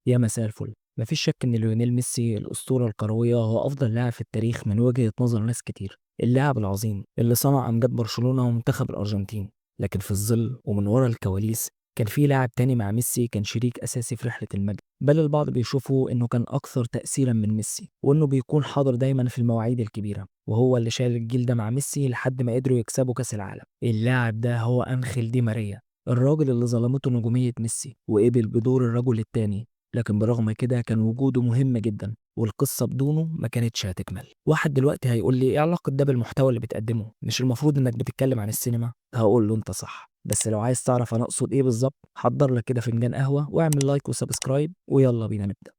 يا مساء الفل. مفيش شك إن ليونيل ميسي الأسطورة الكروية هو أفضل لاعب في التاريخ من وجهة نظر ناس كتير، اللاعب العظيم اللي صنع أمجاد برشلونة ومنتخب الأرجنتين. لكن في الظل ومن ورا الكواليس كان في لاعب تاني مع ميسي كان شريك أساسي في رحلة المجد، بل البعض بيشوفوا إنه كان أكثر تأثيرا من ميسي وإنه بيكون حاضر دايما في المواعيد الكبيرة، وهو اللي شايل الجيل ده مع ميسي لحد ما قدروا يكسبوا كأس العالم. اللاعب ده هو أنخيل دي ماريا، الراجل اللي ظلمته نجومية ميسي وقبل بدور الرجل التاني. لكن برغم كده كان وجوده مهم جدا، والقصة بدونه ما كانتش هتكمل. واحد دلوقتي هيقول لي ايه علاقة ده بالمحتوى اللي بتقدمه؟ مش المفروض انك بتتكلم عن السينما؟ هقول له انت صح، بس لو عايز تعرف انا اقصد ايه بالظبط حضر لك كده فنجان قهوة واعمل لايك وسبسكرايب ويلا بينا نبدأ.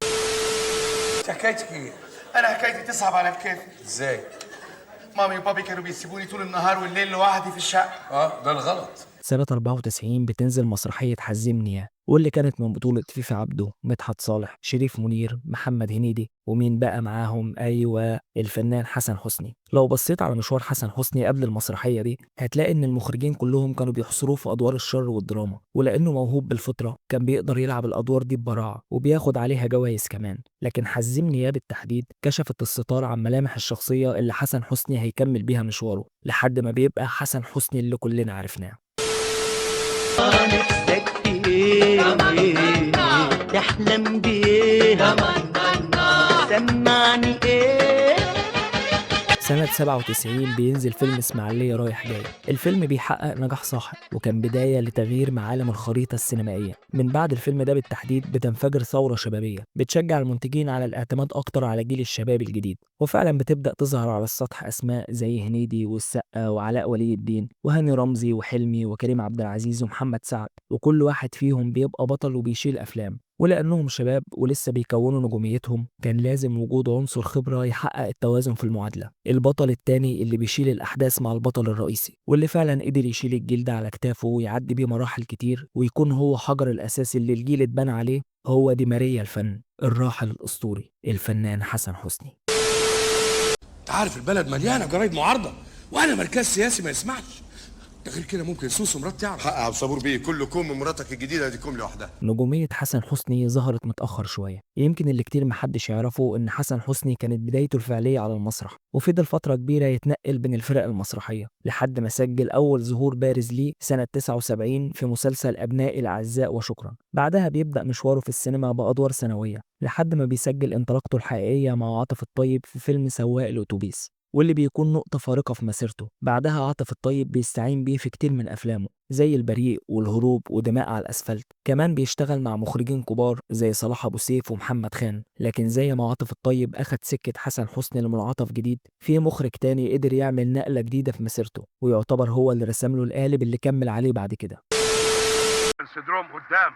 حكايتك ايه؟ انا حكايتي تصعب على الكيف. ازاي؟ مامي وبابي كانوا بيسيبوني طول النهار والليل لوحدي في الشقه. ده الغلط. سنة 94 بتنزل مسرحية حزمني، واللي كانت من بطولة فيفي عبده، مدحت صالح، شريف منير، محمد هنيدي، ومين بقى معاهم؟ أيوة، الفنان حسن حسني. لو بصيت على مشوار حسن حسني قبل المسرحية دي هتلاقي إن المخرجين كلهم كانوا بيحصروه في أدوار الشر والدراما، ولأنه موهوب بالفطرة كان بيقدر يلعب الأدوار دي ببراعة وبياخد عليها جوائز كمان. لكن حزمني بالتحديد كشفت الستار عن ملامح الشخصية اللي حسن حسني هيكمل بيها مشواره لحد ما بيبقى حسن حسني اللي كلنا عرفناه. نفسك في ايه تحلم بيه سمعني ايه. سنة 97 بينزل فيلم إسماعيلية رايح جاي. الفيلم بيحقق نجاح ساحق وكان بداية لتغيير معالم الخريطة السينمائية. من بعد الفيلم ده بالتحديد بتنفجر ثورة شبابية بتشجع المنتجين على الاعتماد أكتر على جيل الشباب الجديد، وفعلا بتبدأ تظهر على السطح أسماء زي هنيدي والسقا وعلاء ولي الدين وهاني رمزي وحلمي وكريم عبد العزيز ومحمد سعد، وكل واحد فيهم بيبقى بطل وبيشيل أفلام. ولأنهم شباب ولسه بيكونوا نجوميتهم كان لازم وجود عنصر خبرة يحقق التوازن في المعادلة، البطل التاني اللي بيشيل الأحداث مع البطل الرئيسي، واللي فعلا قدر يشيل الجيل ده على كتافه ويعدي بيه مراحل كتير ويكون هو حجر الأساس اللي الجيل اتبنى عليه. هو دي ماريا الفن، الراحل الأسطوري الفنان حسن حسني. انت عارف البلد مليانه جرايد معارضه، وانا مركز سياسي ما يسمعش. ده غير كده ممكن سوسو مرات تعرف. حق عبد الصبور بيه، كل كوم من مراتك الجديده دي كوم لوحدها. نجومية حسن حسني ظهرت متأخر شوية، يمكن اللي كتير محدش يعرفه إن حسن حسني كانت بدايته الفعلية على المسرح، وفضل فترة كبيرة يتنقل بين الفرق المسرحية لحد ما سجل أول ظهور بارز ليه سنة 79 في مسلسل أبناء الأعزاء وشكرا. بعدها بيبدأ مشواره في السينما بأدوار ثانوية لحد ما بيسجل انطلاقته الحقيقية مع عاطف الطيب في فيلم سواق الأتوبيس، واللي بيكون نقطة فارقة في مسيرته. بعدها عاطف الطيب بيستعين بيه في كتير من أفلامه زي البريء والهروب ودماء على الأسفلت. كمان بيشتغل مع مخرجين كبار زي صلاح أبو سيف ومحمد خان. لكن زي ما عاطف الطيب أخد سكة حسن حسني لمنعطف جديد، في مخرج تاني قدر يعمل نقلة جديدة في مسيرته ويعتبر هو اللي رسم له القالب اللي كمل عليه بعد كده. السندروم قدام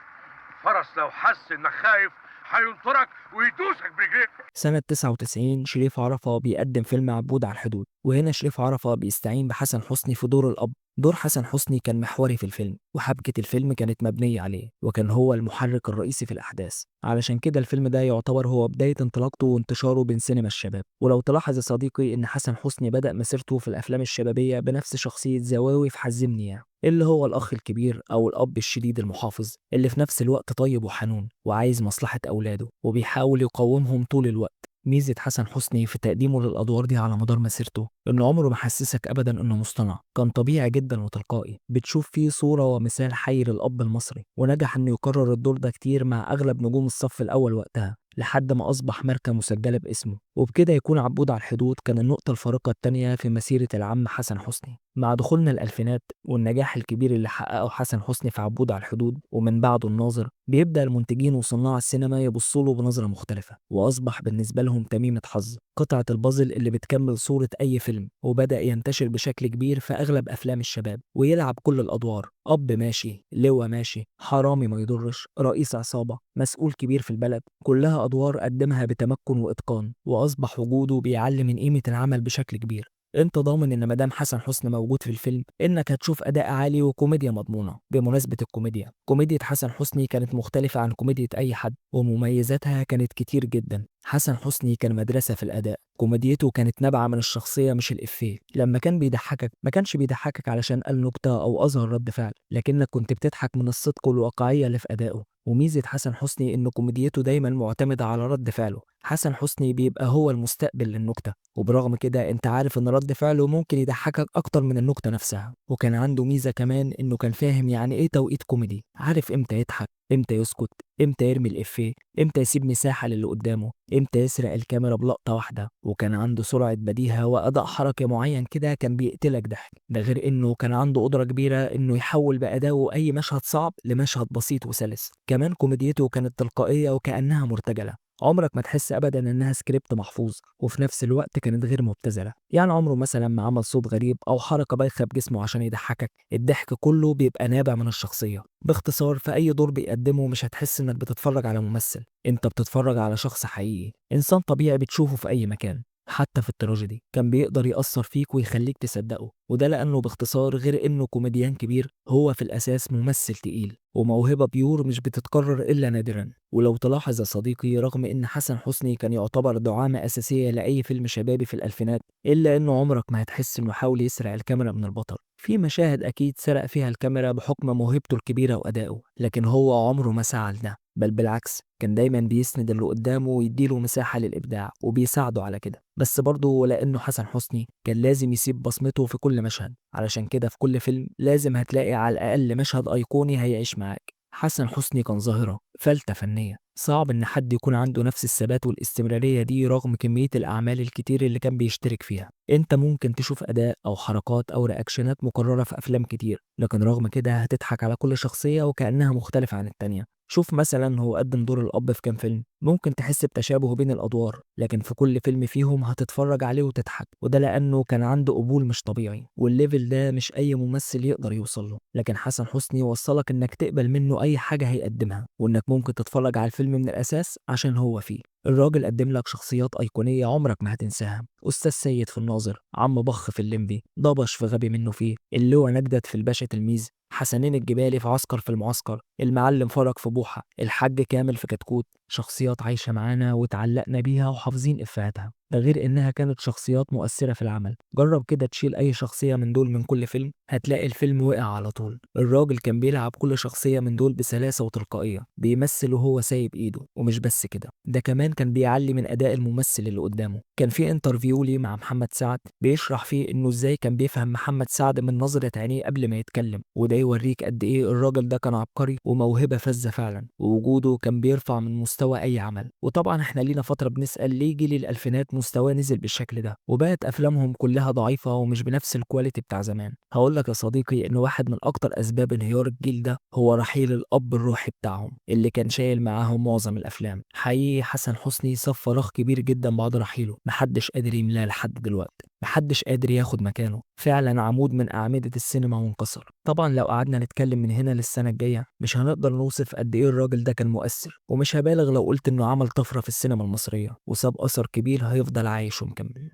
فرس لو حس انك خايف هينطرك ويدوسك برجليه. سنة 99 شريف عرفة بيقدم فيلم عبود على الحدود، وهنا شريف عرفة بيستعين بحسن حسني في دور الأب. دور حسن حسني كان محوري في الفيلم وحبكة الفيلم كانت مبنية عليه، وكان هو المحرك الرئيسي في الأحداث. علشان كده الفيلم ده يعتبر هو بداية انطلاقته وانتشاره بين سينما الشباب. ولو تلاحظ يا صديقي إن حسن حسني بدأ مسيرته في الأفلام الشبابية بنفس شخصية زواوي في حزمني، اللي هو الأخ الكبير أو الأب الشديد المحافظ اللي في نفس الوقت طيب وحنون وعايز مصلحة أولاده وبيحاول يقومهم طول الوقت. ميزة حسن حسني في تقديمه للأدوار دي على مدار مسيرته إنه عمره ما حسسك أبدا إنه مصطنع، كان طبيعي جدا وتلقائي، بتشوف فيه صورة ومثال حي للأب المصري، ونجح إنه يكرر الدور ده كتير مع أغلب نجوم الصف الأول وقتها لحد ما أصبح ماركة مسجلة باسمه. وبكده يكون عبود على الحدود كان النقطة الفارقة التانية في مسيرة العم حسن حسني. مع دخولنا الألفينات والنجاح الكبير اللي حققه حسن حسني في عبود على الحدود ومن بعده الناظر، بيبدأ المنتجين وصناع السينما يبصوا له بنظرة مختلفة، وأصبح بالنسبة لهم تميمة حظ، قطعة البازل اللي بتكمل صورة أي فيلم. وبدأ ينتشر بشكل كبير في أغلب أفلام الشباب ويلعب كل الأدوار، أب ماشي، لواء ماشي، حرامي ما يضرش، رئيس عصابة، مسؤول كبير في البلد، كلها أدوار قدمها بتمكن وإتقان، وأصبح وجوده بيعلي من قيمة العمل بشكل كبير. انت ضامن ان مدام حسن حسني موجود في الفيلم انك هتشوف اداء عالي وكوميديا مضمونه. بمناسبه الكوميديا، كوميديا حسن حسني كانت مختلفه عن كوميديا اي حد ومميزاتها كانت كتير جدا. حسن حسني كان مدرسه في الاداء، كوميديته كانت نابعه من الشخصيه مش الافيه. لما كان بيضحكك ما كانش بيضحكك علشان قال نكته او اظهر رد فعل، لكنك كنت بتضحك من الصدق والواقعيه اللي في ادائه. وميزة حسن حسني إن كوميديته دايما معتمدة على رد فعله. حسن حسني بيبقى هو المستقبل للنكتة، وبرغم كده انت عارف ان رد فعله ممكن يضحكك اكتر من النكتة نفسها. وكان عنده ميزة كمان انه كان فاهم يعني ايه توقيت كوميدي، عارف امتى يضحك، امتى يسكت، امتى يرمي الافيه، امتى يسيب مساحة للي قدامه، امتى يسرق الكاميرا بلقطة واحدة. وكان عنده سرعة بديهة واداء حركي معين كده كان بيقتلك ضحك. ده غير انه كان عنده قدرة كبيرة انه يحول بأدائه اي مشهد صعب لمشهد بسيط وسلس. كمان كوميديته كانت تلقائية وكأنها مرتجلة، عمرك ما تحس ابدا انها سكريبت محفوظ، وفي نفس الوقت كانت غير مبتذله. يعني عمره مثلا ما عمل صوت غريب او حركه بايخه بجسمه عشان يضحكك، الضحك كله بيبقى نابع من الشخصيه. باختصار في اي دور بيقدمه مش هتحس انك بتتفرج على ممثل، انت بتتفرج على شخص حقيقي، انسان طبيعي بتشوفه في اي مكان. حتى في التراجيدي كان بيقدر يأثر فيك ويخليك تصدقه، وده لأنه باختصار غير إنه كوميديان كبير، هو في الأساس ممثل تقيل وموهبة بيور مش بتتكرر إلا نادرا. ولو تلاحظ يا صديقي، رغم إن حسن حسني كان يعتبر دعامة أساسية لأي فيلم شبابي في الألفينات، إلا إنه عمرك ما هتحس إنه حاول يسرق الكاميرا من البطل. في مشاهد أكيد سرق فيها الكاميرا بحكم موهبته الكبيرة وأدائه، لكن هو عمره ما سعى لده، بل بالعكس كان دايما بيسند اللي قدامه ويديله مساحة للإبداع وبيساعده على كده. بس برضه لأنه حسن حسني كان لازم يسيب بصمته في كل مشهد، علشان كده في كل فيلم لازم هتلاقي على الأقل مشهد أيقوني هيعيش معاك. حسن حسني كان ظاهرة، فلتة فنية، صعب إن حد يكون عنده نفس الثبات والاستمرارية دي رغم كمية الأعمال الكتير اللي كان بيشترك فيها. أنت ممكن تشوف أداء أو حركات أو رياكشنات مكررة في أفلام كتير، لكن رغم كده هتضحك على كل شخصية وكأنها مختلفة عن التانية. شوف مثلا هو قدم دور الأب في كام فيلم، ممكن تحس بتشابه بين الأدوار، لكن في كل فيلم فيهم هتتفرج عليه وتضحك، وده لأنه كان عنده قبول مش طبيعي، والليفل ده مش أي ممثل يقدر يوصل له. لكن حسن حسني وصلك إنك تقبل منه أي حاجة هيقدمها، وإنك ممكن تتفرج على الفيلم من الأساس عشان هو فيه. الراجل قدم لك شخصيات أيقونية عمرك ما هتنساها، أستاذ سيد في الناظر، عم بخ في الليمبي، ضبش في غبي منه فيه، اللواء نجدت في الباشا تلميذ، حسنين الجبالي في عسكر في المعسكر، المعلم فرج في بوحة، الحاج كامل في كتكوت. شخصيات عايشة معانا وتعلقنا بيها وحافظين إفيهاتها، ده غير إنها كانت شخصيات مؤثرة في العمل. جرب كده تشيل أي شخصية من دول من كل فيلم هتلاقي الفيلم وقع على طول. الراجل كان بيلعب كل شخصية من دول بسلاسة وتلقائية، بيمثل وهو سايب إيده. ومش بس كده، ده كمان كان بيعلي من أداء الممثل اللي قدامه. كان في انترفيو ليه مع محمد سعد بيشرح فيه إنه إزاي كان بيفهم محمد سعد من نظرة عينيه قبل ما يتكلم، وده يوريك قد إيه الراجل ده كان عبقري وموهبة فذة فعلا، ووجوده كان بيرفع من مستوى أي عمل. وطبعا إحنا لينا فترة بنسأل ليه جيل الألفينات مستواه نزل بالشكل ده وبقت أفلامهم كلها ضعيفة ومش بنفس الكواليتي بتاع زمان. هقول لك يا صديقي إن واحد من أكتر أسباب انهيار الجيل ده هو رحيل الأب الروحي بتاعهم اللي كان شايل معاهم معظم الأفلام. حقيقي حسن حسني ساب فراغ كبير جدا بعد رحيله، محدش قادر يملاه لحد دلوقتي، محدش قادر ياخد مكانه. فعلا عمود من أعمدة السينما وانكسر. طبعا لو قعدنا نتكلم من هنا للسنة الجاية مش هنقدر نوصف قد إيه الراجل ده كان مؤثر، ومش هبالغ لو قلت إنه عمل طفرة في السينما المصرية وساب أثر كبير هيفضل عايش ومكمل.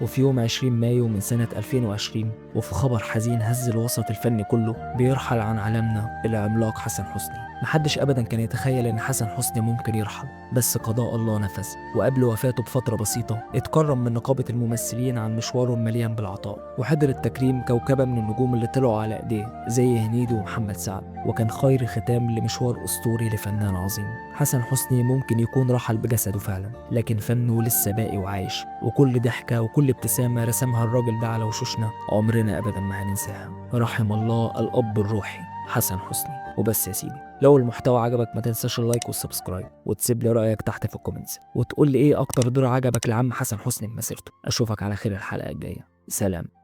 وفي يوم 20 مايو من سنة 2020 وفي خبر حزين هز الوسط الفني كله، بيرحل عن عالمنا العملاق حسن حسني. محدش أبدا كان يتخيل إن حسن حسني ممكن يرحل، بس قضاء الله نفذ، وقبل وفاته بفترة بسيطة اتكرم من نقابة الممثلين عن مشواره المليان بالعطاء، وحضر التكريم كوكبة من النجوم اللي طلعوا على إيديه زي هنيدي ومحمد سعد، وكان خير ختام لمشوار أسطوري لفنان عظيم. حسن حسني ممكن يكون رحل بجسده فعلا، لكن فنه لسه باقي وعايش، وكل ضحكة وكل ابتسامة رسمها الراجل ده على وشوشنا عمرنا أبدا ما هننساها. رحم الله الأب الروحي حسن حسني. وبس يا سيدي، لو المحتوى عجبك ما تنساش اللايك والسبسكرايب، وتسيب لي رأيك تحت في الكومنتس، وتقول لي ايه اكتر دور عجبك لعم حسن حسني في مسيرته. اشوفك على خير الحلقة الجاية، سلام.